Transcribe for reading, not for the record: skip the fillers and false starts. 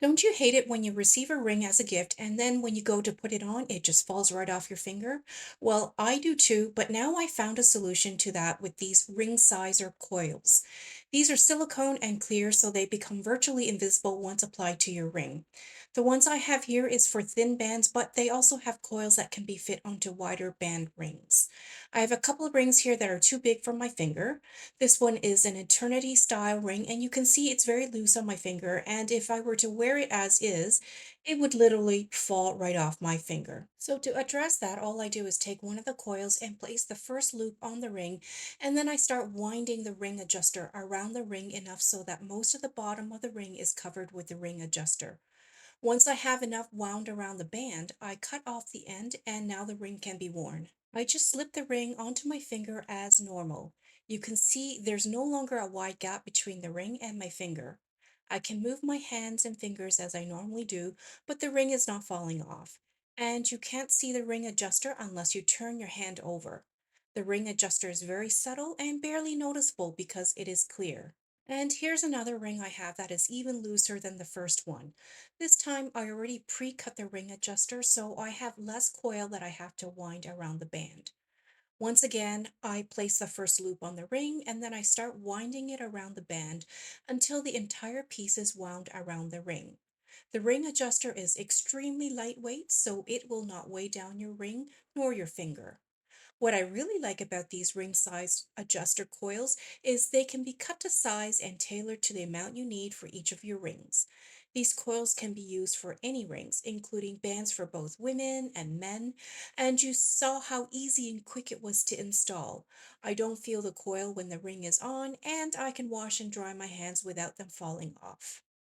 Don't you hate it when you receive a ring as a gift and then when you go to put it on, it just falls right off your finger? Well, I do too, but now I found a solution to that with these ring sizer coils. These are silicone and clear, so they become virtually invisible once applied to your ring. The ones I have here is for thin bands, but they also have coils that can be fit onto wider band rings. I have a couple of rings here that are too big for my finger. This one is an eternity style ring, and you can see it's very loose on my finger. And if I were to wear it as is, it would literally fall right off my finger. So, to address that, all I do is take one of the coils and place the first loop on the ring, and then I start winding the ring adjuster around the ring enough so that most of the bottom of the ring is covered with the ring adjuster. Once I have enough wound around the band, I cut off the end and now the ring can be worn. I just slip the ring onto my finger as normal. You can see there's no longer a wide gap between the ring and my finger. I can move my hands and fingers as I normally do, but the ring is not falling off. And you can't see the ring adjuster unless you turn your hand over. The ring adjuster is very subtle and barely noticeable because it is clear. And here's another ring I have that is even looser than the first one. This time I already pre-cut the ring adjuster, so I have less coil that I have to wind around the band. Once again, I place the first loop on the ring and then I start winding it around the band until the entire piece is wound around the ring. The ring adjuster is extremely lightweight, so it will not weigh down your ring nor your finger. What I really like about these ring size adjuster coils is they can be cut to size and tailored to the amount you need for each of your rings. These coils can be used for any rings, including bands for both women and men, and you saw how easy and quick it was to install. I don't feel the coil when the ring is on, and I can wash and dry my hands without them falling off.